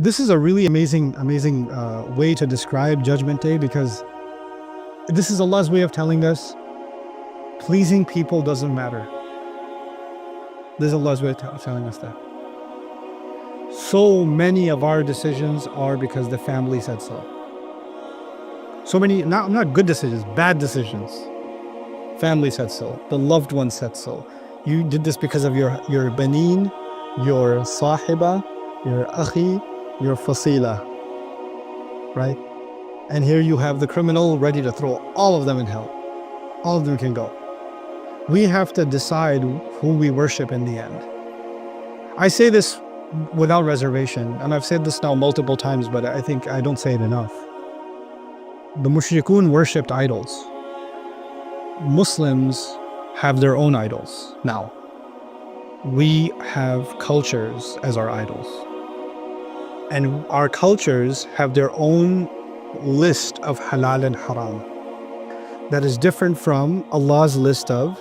This is a really amazing way to describe Judgment Day, because this is Allah's way of telling us pleasing people doesn't matter. This is Allah's way of telling us that. So many of our decisions are because the family said so. So many, not good decisions, bad decisions. Family said so. The loved one said so. You did this because of your baneen, your sahiba, your akhi, your fasila, right? And here you have the criminal ready to throw all of them in hell. All of them can go. We have to decide who we worship in the end. I say this without reservation, and I've said this now multiple times, but I think I don't say it enough. The mushrikun worshipped idols. Muslims have their own idols now. We have cultures as our idols. And our cultures have their own list of halal and haram that is different from Allah's list of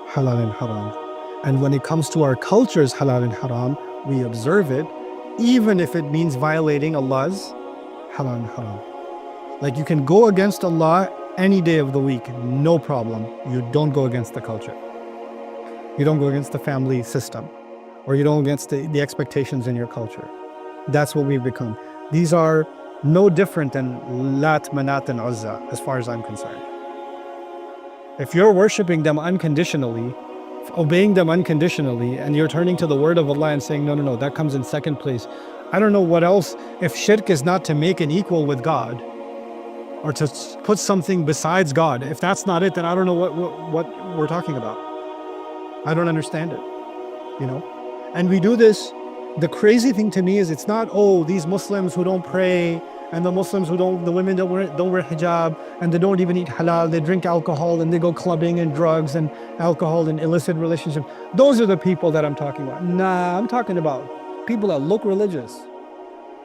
halal and haram. And when it comes to our culture's halal and haram, we observe it, even if it means violating Allah's halal and haram. Like, you can go against Allah any day of the week, no problem. You don't go against the culture. You don't go against the family system, or you don't go against the expectations in your culture. That's what we've become. These are no different than Lat, Manat, and Uzza, as far as I'm concerned. If you're worshipping them unconditionally, obeying them unconditionally, and you're turning to the word of Allah and saying, no, that comes in second place. I don't know what else. If shirk is not to make an equal with God, or to put something besides God, if that's not it, then I don't know what we're talking about. I don't understand it, And we do this. The crazy thing to me is, it's not, these Muslims who don't pray, and the Muslims the women don't wear hijab, and they don't even eat halal, they drink alcohol, and they go clubbing and drugs and alcohol and illicit relationships. Those are the people that I'm talking about. Nah, I'm talking about people that look religious,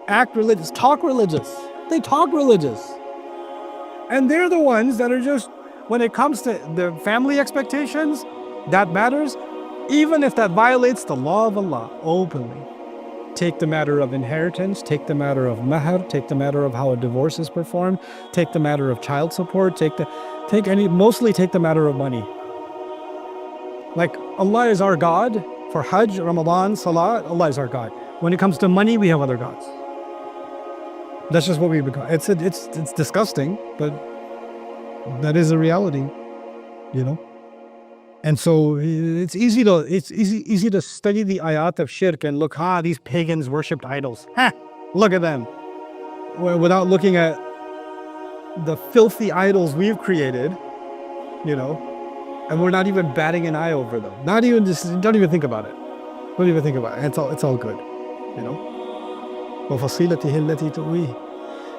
act religious, talk religious. They talk religious. And they're the ones that are just, when it comes to the family expectations, that matters, even if that violates the law of Allah openly. Take the matter of inheritance, take the matter of mahar, take the matter of how a divorce is performed, take the matter of child support, mostly take the matter of money. Like, Allah is our God for Hajj, Ramadan, Salah. Allah is our God. When it comes to money, we have other gods. That's just what we become. It's disgusting, but that is a reality, And so it's easy to study the ayat of shirk and look, these pagans worshipped idols. Look at them. Without looking at the filthy idols we've created, and we're not even batting an eye over them. Don't even think about it. Don't even think about it. It's all good, وفصيلته التي تؤويه.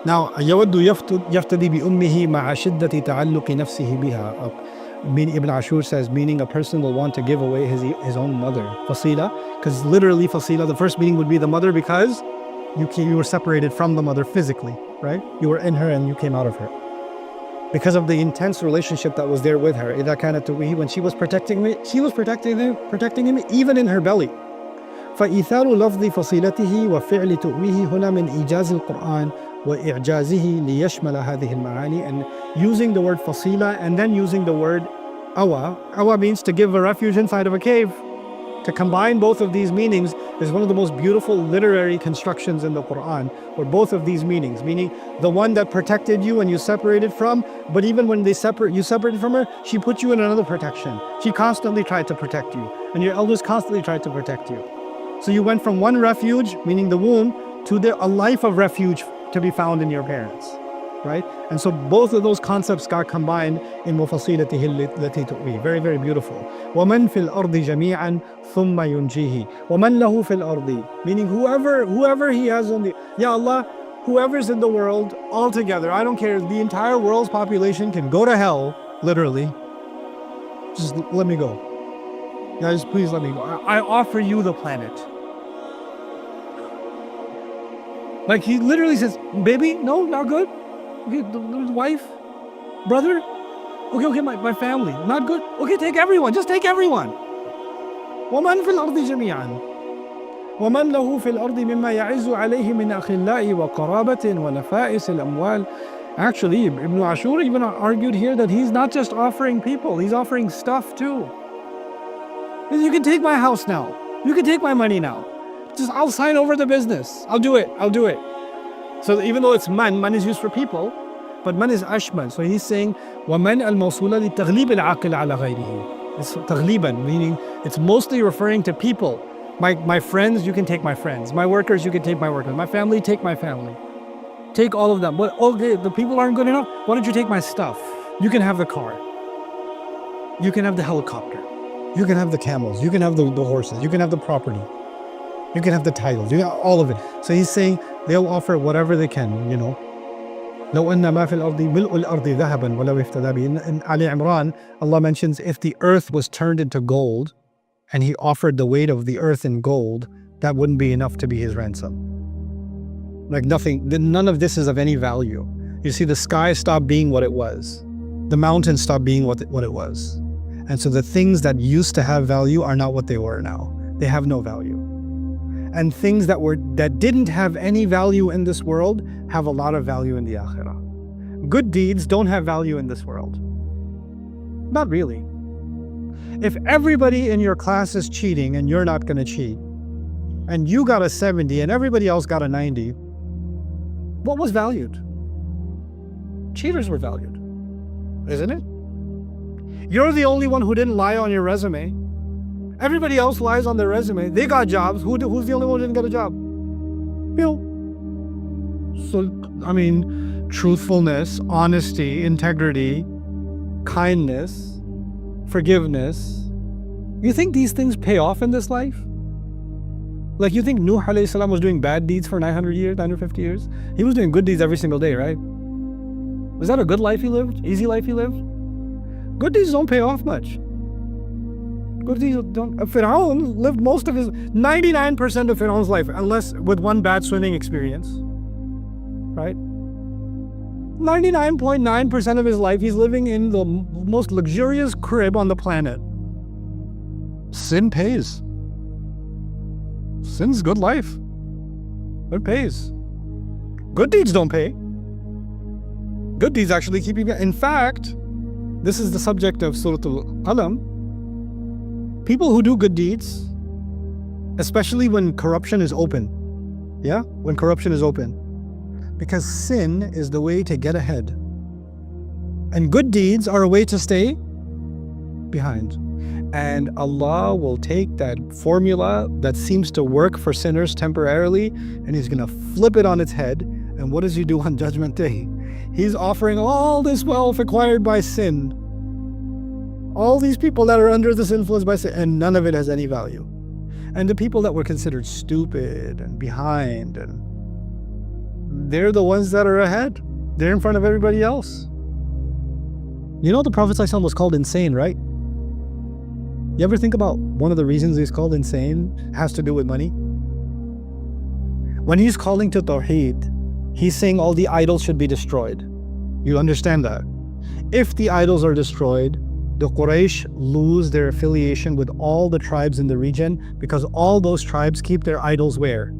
Now, يود يفتدي بأمه مع شدة تعلق نفسه بها. Ibn Ashur says, meaning a person will want to give away his own mother. Fasila, because literally fasila, the first meaning would be the mother, because you were separated from the mother physically, right? You were in her and you came out of her. Because of the intense relationship that was there with her. إذا كانت تؤويه, when she was protecting me, she was protecting him even in her belly. فإيثار لفظ فصيلته وفعل تؤويه هنا من إيجاز القرآن وإعجازه ليشمل هذه المعاني. And using the word fasila and then using the word awa. Awa means to give a refuge inside of a cave. To combine both of these meanings is one of the most beautiful literary constructions in the Quran, where both of these meanings, meaning the one that protected you and you separated from, but even when you separated from her, she put you in another protection. She constantly tried to protect you, and your elders constantly tried to protect you. So you went from one refuge, meaning the womb, to a life of refuge to be found in your parents, right? And so both of those concepts got combined in وَفَصِيلَتِهِ الَّتِي تُؤْوِيهِ. Very, very beautiful. وَمَنْ فِي الْأَرْضِ جَمِيعًا ثُمَّ يُنْجِيهِ وَمَنْ لَهُ فِي الْأَرْضِ, meaning whoever he has on the, Ya Allah, whoever's in the world altogether, I don't care, the entire world's population can go to hell, literally. Just let me go. Guys, please let me go. I offer you the planet. Like, he literally says, baby, no, not good. Okay, the wife, brother, okay, my family, not good. Okay, take everyone, just take everyone. وَمَنْ فِي الْأَرْضِ جَمِيعًا وَمَنْ لَهُ فِي الْأَرْضِ مِمَّا يَعِزُّ عَلَيْهِ مِنْ أَخِلَّاءِ وَقَرَابَةٍ وَنَفَائِسِ الْأَمْوَالِ. Actually, Ibn Ashur even argued here that he's not just offering people, he's offering stuff too. You can take my house now. You can take my money now. Just, I'll sign over the business. I'll do it. So even though it's man is used for people, but man is ashman. So he's saying, وَمَنْ الْمَوْصُولَ لِتَغْلِيبِ الْعَقِلِ عَلَى غَيْرِهِ. It's تغليبًا, meaning it's mostly referring to people. My friends, you can take my friends. My workers, you can take my workers. My family, take my family. Take all of them. But okay, the people aren't good enough. Why don't you take my stuff? You can have the car. You can have the helicopter. You can have the camels. You can have the horses. You can have the property. You can have the titles. You can have all of it. So he's saying they'll offer whatever they can, لو أن ما في الأرض ملء الأرض ذهبا ولو افتدى به. In Ali Imran, Allah mentions if the earth was turned into gold and he offered the weight of the earth in gold, that wouldn't be enough to be his ransom. Like nothing, none of this is of any value. You see, the sky stopped being what it was. The mountains stopped being what it was. And so the things that used to have value are not what they were now. They have no value. And things that didn't have any value in this world have a lot of value in the akhirah. Good deeds don't have value in this world. Not really. If everybody in your class is cheating and you're not going to cheat, and you got a 70 and everybody else got a 90, what was valued? Cheaters were valued, isn't it? You're the only one who didn't lie on your resume. Everybody else lies on their resume. They got jobs. Who's the only one who didn't get a job? You. So, truthfulness, honesty, integrity, kindness, forgiveness. You think these things pay off in this life? Like you think Nuh alayhi salam was doing bad deeds for 900 years, 950 years? He was doing good deeds every single day, right? Was that a good life he lived? Easy life he lived? Good deeds don't pay off much. Good deeds don't. Fir'aun lived most of his, 99% of Fir'aun's life, unless with one bad swimming experience, right? 99.9% of his life, he's living in the most luxurious crib on the planet. Sin pays. Sin's good life. It pays. Good deeds don't pay. Good deeds actually keep you. In fact, this is the subject of Surah Al-Qalam. People who do good deeds, especially when corruption is open. Yeah? When corruption is open. Because sin is the way to get ahead. And good deeds are a way to stay behind. And Allah will take that formula that seems to work for sinners temporarily, and He's going to flip it on its head. And what does He do on Judgment Day? He's offering all this wealth acquired by sin. All these people that are under this influence by sin, and none of it has any value. And the people that were considered stupid and behind, and they're the ones that are ahead. They're in front of everybody else. The Prophet ﷺ was called insane, right? You ever think about one of the reasons he's called insane has to do with money? When he's calling to Tawheed, he's saying all the idols should be destroyed. You understand that? If the idols are destroyed, the Quraysh lose their affiliation with all the tribes in the region, because all those tribes keep their idols where?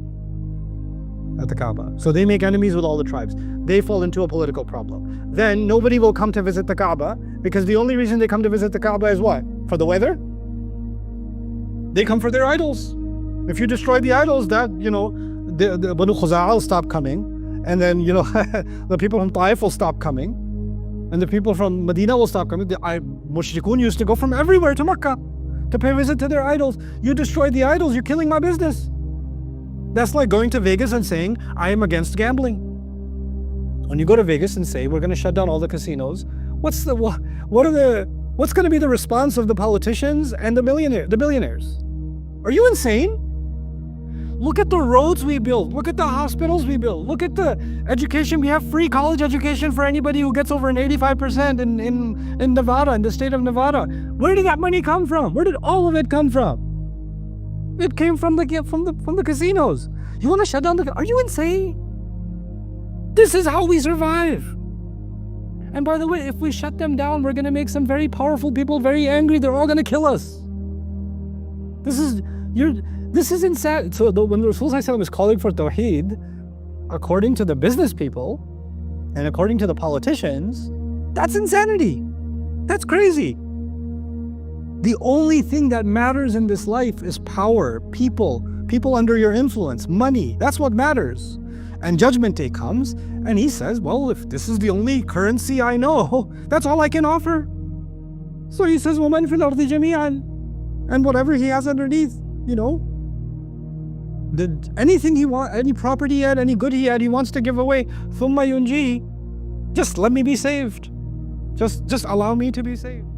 At the Kaaba. So they make enemies with all the tribes. They fall into a political problem. Then nobody will come to visit the Kaaba, because the only reason they come to visit the Kaaba is what? For the weather? They come for their idols. If you destroy the idols, that, the Banu Khuza'ah will stop coming. And then, the people from Taif will stop coming. And the people from Medina will stop coming. The Mushrikun used to go from everywhere to Makkah to pay visit to their idols. You destroy the idols, you're killing my business. That's like going to Vegas and saying, I am against gambling. When you go to Vegas and say, we're going to shut down all the casinos, what's going to be the response of the politicians and the billionaires? Are you insane? Look at the roads we build. Look at the hospitals we build. Look at the education. We have free college education for anybody who gets over an 85% in Nevada, in the state of Nevada. Where did that money come from? Where did all of it come from? It came from the casinos. You want to shut down are you insane? This is how we survive. And by the way, if we shut them down, we're going to make some very powerful people very angry. They're all going to kill us. This is insane. So when the Rasul ﷺ is calling for Tawheed, according to the business people and according to the politicians, that's insanity. That's crazy. The only thing that matters in this life is power, people under your influence, money. That's what matters. And Judgment Day comes, and he says, well, if this is the only currency I know, that's all I can offer. So he says, وَمَنْ فِي الْأَرْضِ جَمِيعًا. And whatever he has underneath, anything he wants, any property he had, any good he had, he wants to give away. ثُمَّ يُنْجِي. Just let me be saved. Just allow me to be saved.